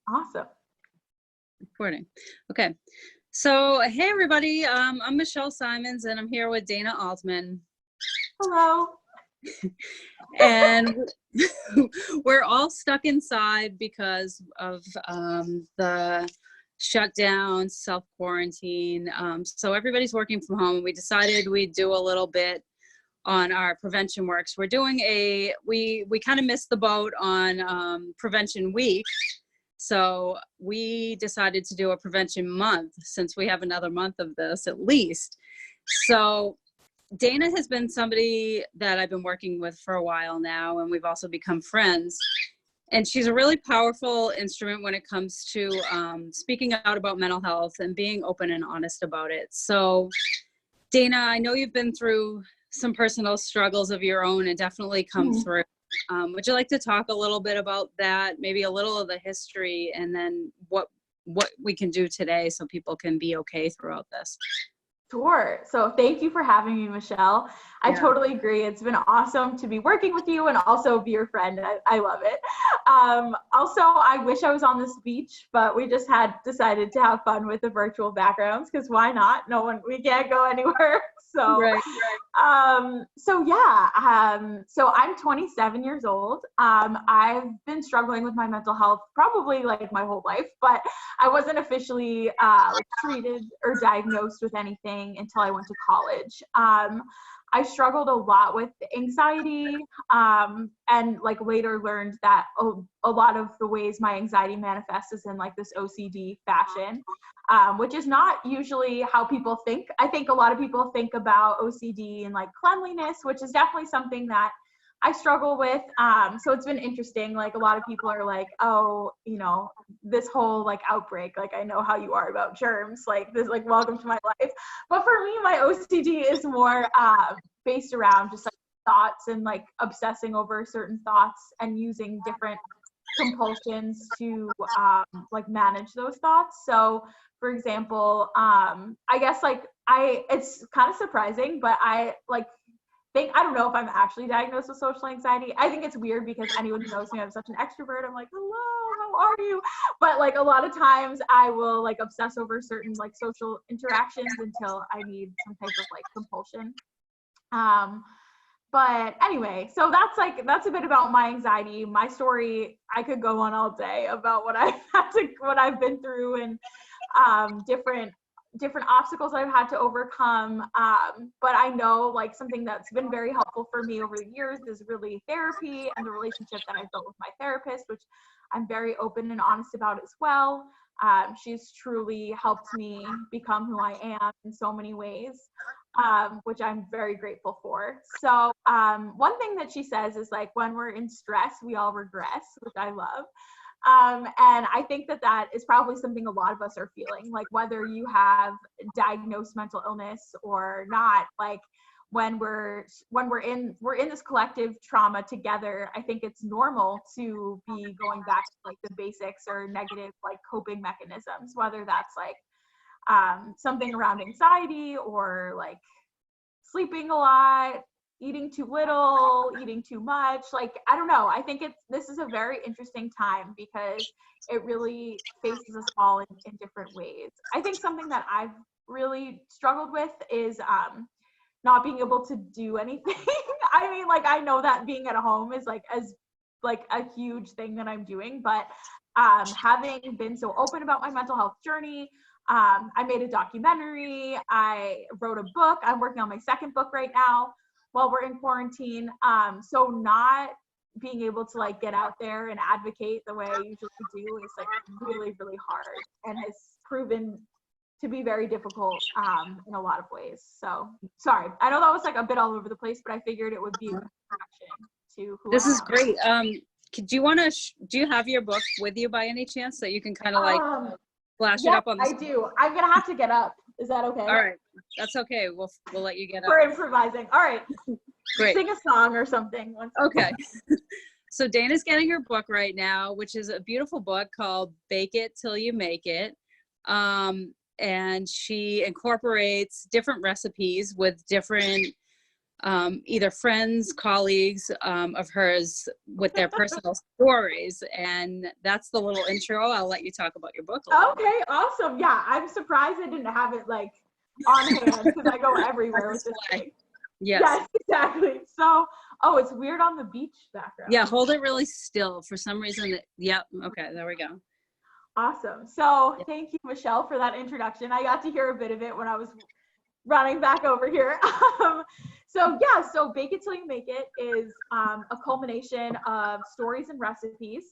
Awesome. Recording. Okay. So, hey everybody, I'm Michelle Simons and I'm here with Dayna Altman. Hello. And we're all stuck inside because of the shutdown, self-quarantine. So everybody's working from home. We decided we'd do a little bit on our prevention works. We're doing we kind of missed the boat on Prevention Week. So we decided to do a prevention month since we have another month of this at least. So Dayna has been somebody that I've been working with for a while now, and we've also become friends. And she's a really powerful instrument when it comes to speaking out about mental health and being open and honest about it. So Dayna, I know you've been through some personal struggles of your own and definitely come through. Would you like to talk a little bit about that, maybe a little of the history, and then what we can do today so people can be okay throughout this? Sure. So thank you for having me, Michelle. I totally agree. It's been awesome to be working with you and also be your friend. I love it. Also, I wish I was on this beach, but we just had decided to have fun with the virtual backgrounds because why not? We can't go anywhere. So, right. So I'm 27 years old. I've been struggling with my mental health probably like my whole life, but I wasn't officially treated or diagnosed with anything until I went to college. I struggled a lot with anxiety, and like later learned that a lot of the ways my anxiety manifests is in like this OCD fashion, which is not usually how people think. I think a lot of people think about OCD and like cleanliness, which is definitely something that I struggle with. So it's been interesting. Like a lot of people are like, oh, this whole like outbreak, like I know how you are about germs, like this, like welcome to my life. But for me, my OCD is more based around just like thoughts and like obsessing over certain thoughts and using different compulsions to like manage those thoughts. So for example, I guess like it's kind of surprising, but I don't know if I'm actually diagnosed with social anxiety. I think it's weird because anyone who knows me, I'm such an extrovert. I'm like, hello, how are you? But like a lot of times I will like obsess over certain like social interactions until I need some type of like compulsion. But anyway, so that's a bit about my anxiety. My story, I could go on all day about what I've been through and different obstacles I've had to overcome. But I know like something that's been very helpful for me over the years is really therapy and the relationship that I've built with my therapist, which I'm very open and honest about as well. She's truly helped me become who I am in so many ways, which I'm very grateful for. So one thing that she says is like, when we're in stress, we all regress, which I love. And I think that is probably something a lot of us are feeling, like whether you have diagnosed mental illness or not, like when we're in this collective trauma together, I think it's normal to be going back to like the basics or negative like coping mechanisms, whether that's like something around anxiety or like sleeping a lot, eating too little, eating too much. Like, I don't know. I think this is a very interesting time because it really faces us all in different ways. I think something that I've really struggled with is not being able to do anything. I mean, like, I know that being at home is like a huge thing that I'm doing, but having been so open about my mental health journey, I made a documentary, I wrote a book, I'm working on my second book right now while we're in quarantine. So not being able to like get out there and advocate the way I usually do is like really, really hard and has proven to be very difficult in a lot of ways. So sorry, I know that was like a bit all over the place, but I figured it would be an introduction to who This I is am. great. Do you have your book with you by any chance that you can kind of like flash it up on the I do. I'm gonna have to get up. Is that okay? All right, that's okay. We'll let you get up. We're improvising. All right. Great. Sing a song or something. Okay. So Dayna's getting her book right now, which is a beautiful book called Bake It Till You Make It. And she incorporates different recipes with different either friends, colleagues of hers with their personal stories. And that's the little intro. I'll let you talk about your book a little bit. Okay, awesome. Yeah, I'm surprised I didn't have it like on hand because I go everywhere with this thing. Yes, exactly. So, oh, it's weird on the beach background. Yeah, hold it really still. For some reason, yep. Okay, there we go. Awesome. So thank you, Michelle, for that introduction. I got to hear a bit of it when I was running back over here. So Bake It Till You Make It is a culmination of stories and recipes.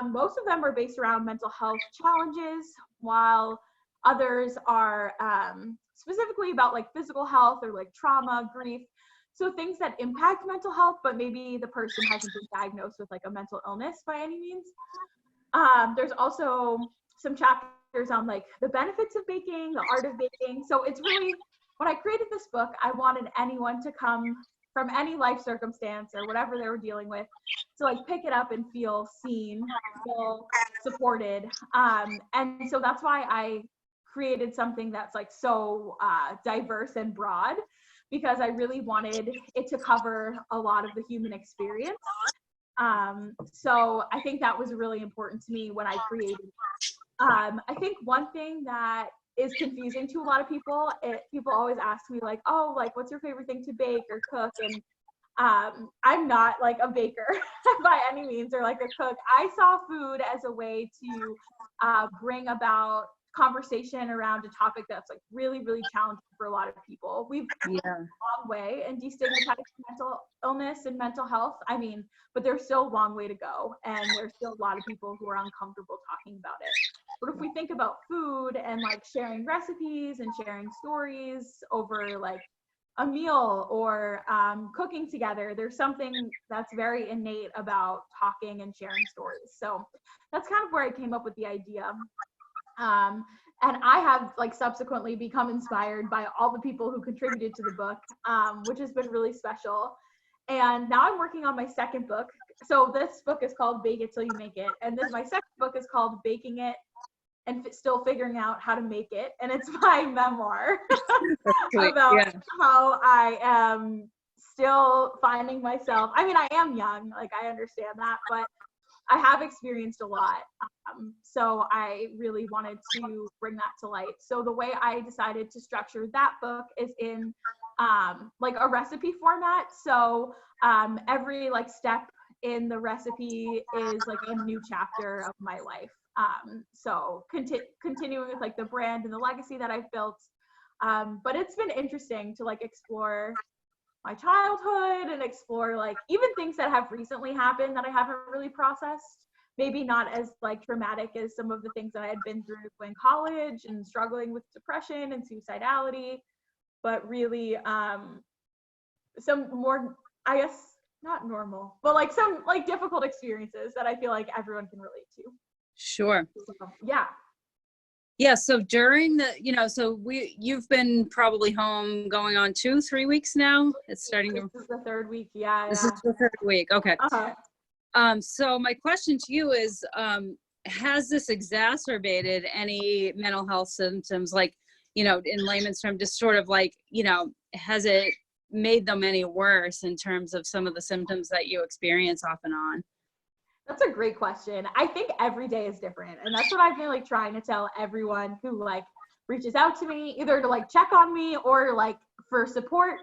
Most of them are based around mental health challenges, while others are specifically about like physical health or like trauma, grief. So things that impact mental health, but maybe the person hasn't been diagnosed with like a mental illness by any means. There's also some chapters on like the benefits of baking, the art of baking. So it's really, when I created this book, I wanted anyone to come from any life circumstance or whatever they were dealing with to like pick it up and feel seen, feel supported. And so that's why I created something that's like so diverse and broad, because I really wanted it to cover a lot of the human experience. So I think that was really important to me when I created it. I think one thing that is confusing to a lot of people, people always ask me like, oh, like what's your favorite thing to bake or cook? And I'm not like a baker by any means or like a cook. I saw food as a way to bring about conversation around a topic that's like really, really challenging for a lot of people. We've come a long way in destigmatizing mental illness and mental health. I mean, but there's still a long way to go, and there's still a lot of people who are uncomfortable talking about it. But if we think about food and like sharing recipes and sharing stories over like a meal or cooking together, there's something that's very innate about talking and sharing stories. So that's kind of where I came up with the idea. And I have like subsequently become inspired by all the people who contributed to the book, which has been really special. And now I'm working on my second book. So this book is called Bake It Till You Make It. And then my second book is called Baking It and Still Figuring Out How to Make It. And it's my memoir about how I am still finding myself. I mean, I am young, like I understand that, but I have experienced a lot. So I really wanted to bring that to light. So the way I decided to structure that book is in like a recipe format. So every like step in the recipe is like a new chapter of my life. So continuing with like the brand and the legacy that I've built. But it's been interesting to like explore my childhood and explore like even things that have recently happened that I haven't really processed. Maybe not as like traumatic as some of the things that I had been through in college and struggling with depression and suicidality, but really some more, I guess, not normal, but like some like difficult experiences that I feel like everyone can relate to. Sure. So, yeah. Yeah. So during the, you've been probably home going on 2-3 weeks now. It's starting to. This is the third week. Yeah. This is the third week. Okay. Uh-huh. So my question to you is, has this exacerbated any mental health symptoms? Like, in layman's terms, just sort of like, has it made them any worse in terms of some of the symptoms that you experience off and on? That's a great question. I think every day is different. And that's what I've been like trying to tell everyone who like reaches out to me, either to like check on me or like for support.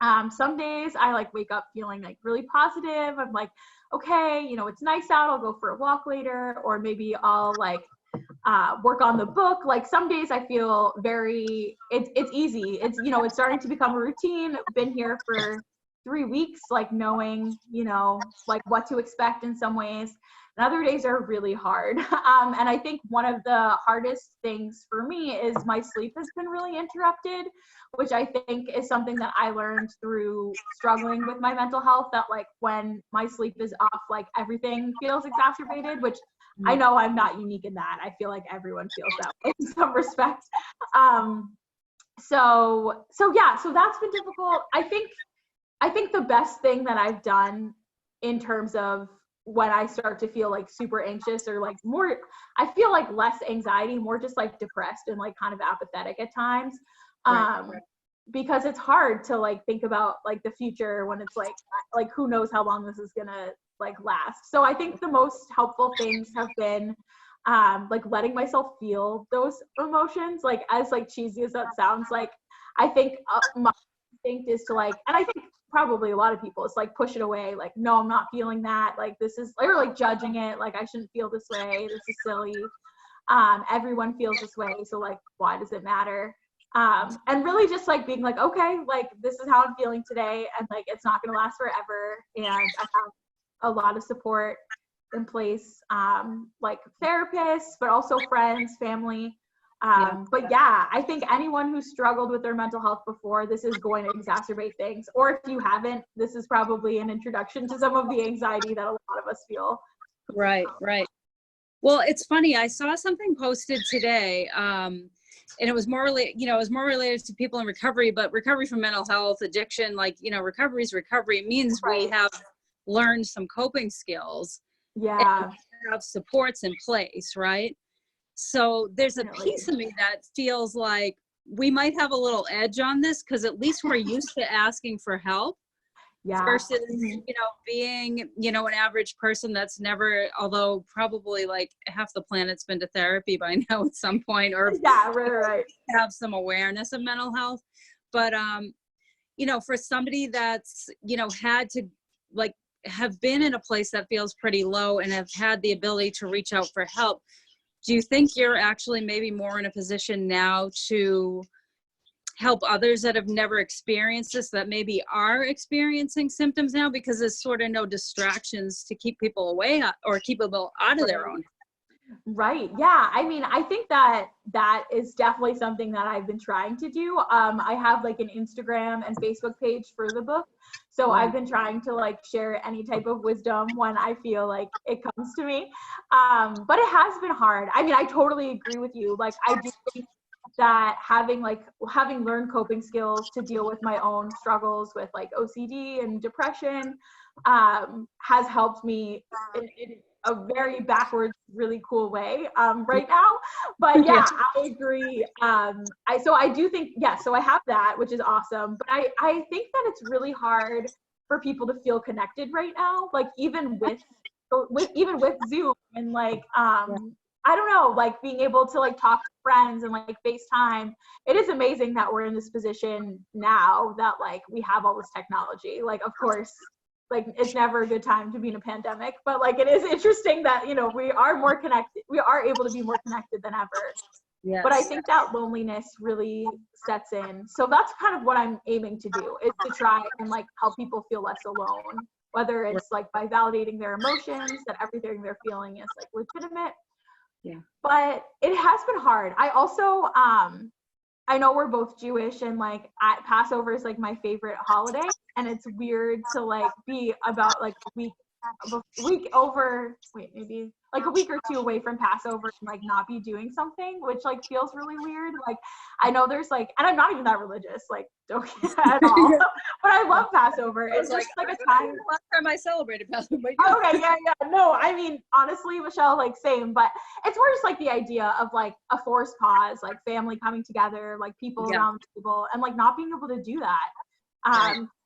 Some days I like wake up feeling like really positive. I'm like, okay, it's nice out. I'll go for a walk later, or maybe I'll like work on the book. Like some days I feel it's easy. It's starting to become a routine. I've been here for 3 weeks, like knowing, like what to expect in some ways. And other days are really hard. And I think one of the hardest things for me is my sleep has been really interrupted, which I think is something that I learned through struggling with my mental health, that like when my sleep is off, like everything feels exacerbated, which I know I'm not unique in that. I feel like everyone feels that way in some respect. So that's been difficult. I think the best thing that I've done in terms of when I start to feel like super anxious or like more, I feel like less anxiety, more just like depressed and like kind of apathetic at times, because it's hard to like think about like the future when it's like who knows how long this is gonna like last. So I think the most helpful things have been like letting myself feel those emotions, like as like cheesy as that sounds. Like I think my instinct is to like, and I think probably a lot of people, it's like push it away, like no, I'm not feeling that, like this is, or like judging it, like I shouldn't feel this way, this is silly. Everyone feels this way, so like why does it matter? And really just like being like, okay, like this is how I'm feeling today, and like it's not gonna last forever, and I have a lot of support in place, like therapists, but also friends, family. But yeah, I think anyone who struggled with their mental health before, this is going to exacerbate things. Or if you haven't, this is probably an introduction to some of the anxiety that a lot of us feel. Right, right. Well, it's funny. I saw something posted today, and it was more related to people in recovery, but recovery from mental health, addiction, like, recovery is recovery. It means we have learned some coping skills. Yeah. And have supports in place, right? So there's a piece of me that feels like we might have a little edge on this because at least we're used to asking for help. Yeah. Versus, being, an average person that's never, although probably like half the planet's been to therapy by now at some point, or right. have some awareness of mental health. But, for somebody that's, had to like have been in a place that feels pretty low and have had the ability to reach out for help, do you think you're actually maybe more in a position now to help others that have never experienced this, that maybe are experiencing symptoms now, because there's sort of no distractions to keep people away or keep people out of their own? Right. Yeah. I mean, I think that is definitely something that I've been trying to do. I have like an Instagram and Facebook page for the book. So I've been trying to like share any type of wisdom when I feel like it comes to me. But it has been hard. I mean, I totally agree with you. Like, I do think that having learned coping skills to deal with my own struggles with like OCD and depression has helped me in a very backwards, really cool way right now. But yeah, I agree. So I do think, so I have that, which is awesome. But I think that it's really hard for people to feel connected right now, like even with Zoom and like I don't know, like being able to like talk to friends and like FaceTime. It is amazing that we're in this position now that like we have all this technology. Like, of course, like it's never a good time to be in a pandemic, but like it is interesting that, we are more connected. We are able to be more connected than ever. Yes. But I think that loneliness really sets in. So that's kind of what I'm aiming to do, is to try and like help people feel less alone, whether it's like by validating their emotions, that everything they're feeling is like legitimate. Yeah. But it has been hard. I also, I know we're both Jewish, and like Passover is like my favorite holiday, and it's weird to like be about like a week a week or two away from Passover and like not be doing something, which like feels really weird. Like I know there's like, and I'm not even that religious, like don't at all, but I love Passover. It's just like a time. Last time I celebrated Passover. Okay, yeah. No, I mean, honestly, Michelle, like same, but it's more just like the idea of like a forced pause, like family coming together, like people around the table, and like not being able to do that.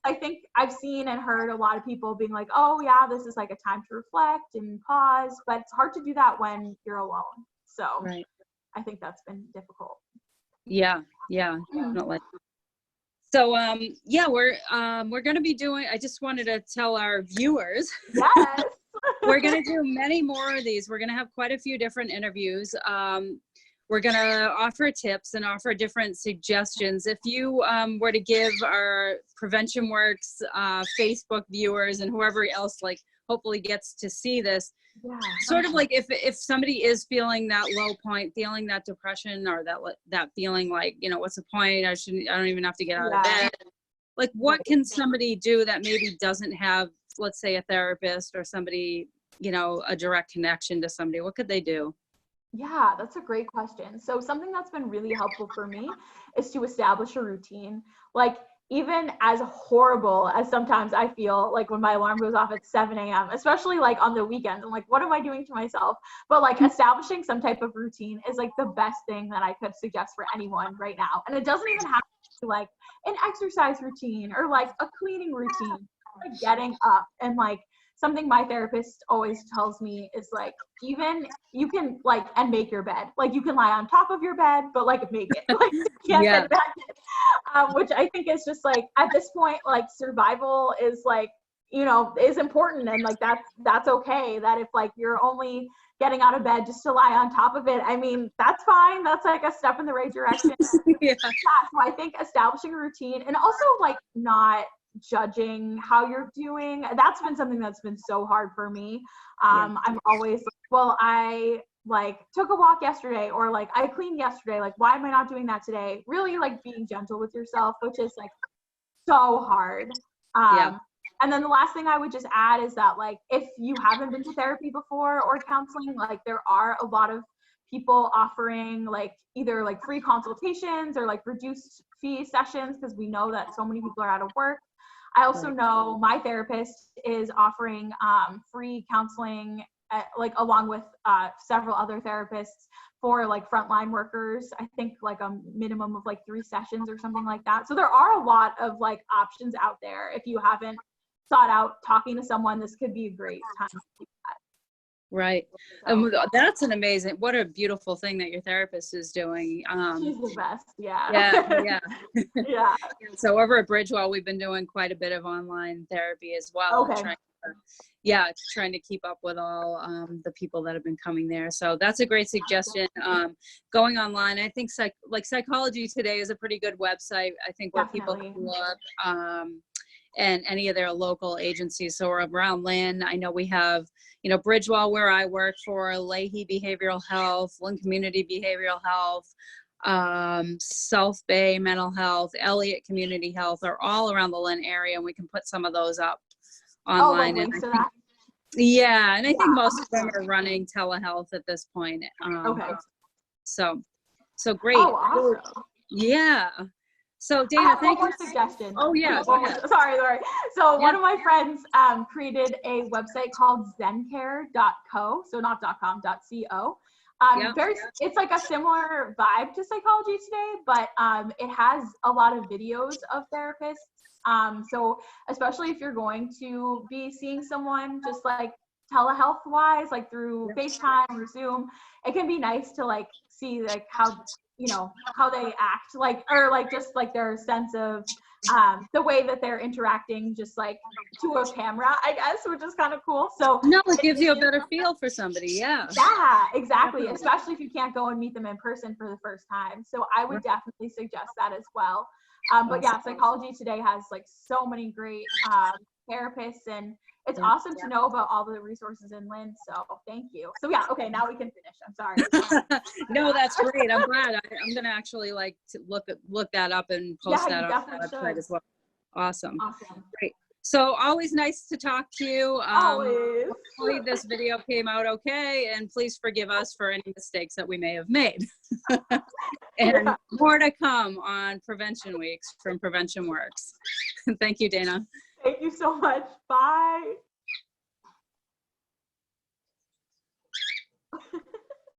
I think I've seen and heard a lot of people being like, oh yeah, this is like a time to reflect and pause, but it's hard to do that when you're alone. So I think that's been difficult. Yeah, definitely. So we're going to be doing, I just wanted to tell our viewers, yes. We're going to do many more of these. We're going to have quite a few different interviews. We're going to offer tips and offer different suggestions. If you were to give our Prevention Werks Facebook viewers and whoever else like hopefully gets to see this, sort of like if somebody is feeling that low point, feeling that depression, or that feeling like, what's the point? I don't even have to get out of bed. Like, what can somebody do that maybe doesn't have, let's say, a therapist or somebody, a direct connection to somebody? What could they do? Yeah, that's a great question. So something that's been really helpful for me is to establish a routine. Like, even as horrible as sometimes I feel like when my alarm goes off at 7 a.m., especially like on the weekends, I'm like, what am I doing to myself? But like establishing some type of routine is like the best thing that I could suggest for anyone right now. And it doesn't even have to like an exercise routine or like a cleaning routine, like getting up. And like something my therapist always tells me is like, even you can like, and make your bed, like you can lie on top of your bed, but like make it, like you can't Yeah. get back in. Which I think is just like, at this point, like survival is like, you know, is important. And like, that's okay. That if like you're only getting out of bed just to lie on top of it, I mean, that's fine. That's like a step in the right direction. Yeah. So I think establishing a routine, and also like not judging how you're doing. That's been something that's been so hard for me. I'm always like, well, I like took a walk yesterday, or like I cleaned yesterday. Like, why am I not doing that today? Really like being gentle with yourself, which is like so hard. And then the last thing I would just add is that like, if you haven't been to therapy before or counseling, like there are a lot of people offering like either like free consultations or like reduced fee sessions, because we know that so many people are out of work. I also know my therapist is offering free counseling like along with several other therapists for like frontline workers. I think like a minimum of like 3 sessions or something like that. So there are a lot of like options out there. If you haven't sought out talking to someone, this could be a great time to do that. Right. And that's an amazing, what a beautiful thing that your therapist is doing. She's the best. Yeah. Yeah. Yeah. So over at Bridgewell, we've been doing quite a bit of online therapy as well. Okay. Trying to keep up with all the people that have been coming there. So that's a great suggestion. Going online, I think Psychology Today is a pretty good website. I think where people can look. And any of their local agencies. So around Lynn, I know we have, Bridgewell, where I work for, Leahy Behavioral Health, Lynn Community Behavioral Health, South Bay Mental Health, Elliott Community Health are all around the Lynn area, and we can put some of those up online. And I think most of them are running telehealth at this point. So great. Oh, awesome. Yeah. So Dayna, thank you. Suggestion. Oh yeah. Sorry. So one of my friends created a website called zencare.co. So not .com, .co. It's like a similar vibe to Psychology Today, but it has a lot of videos of therapists. So especially if you're going to be seeing someone just like telehealth wise, like through FaceTime or Zoom, it can be nice to like see like how they act, like, or like just like their sense of the way that they're interacting just like to a camera, I guess, which is kind of cool. So it gives you a better feel for somebody. Yeah, exactly. Especially if you can't go and meet them in person for the first time. So I would definitely suggest that as well. But yeah, Psychology Today has like so many great therapists, and it's awesome to know about all the resources in Lynn. So thank you. So yeah, okay, now we can finish. I'm sorry. No, that's great. I'm glad. I'm going to actually like to look that up and post that on the website as well. Awesome. Great. So always nice to talk to you. Always. Hopefully this video came out okay, and please forgive us for any mistakes that we may have made. And more to come on Prevention Weeks from Prevention Werks. Thank you, Dayna. Thank you so much. Bye.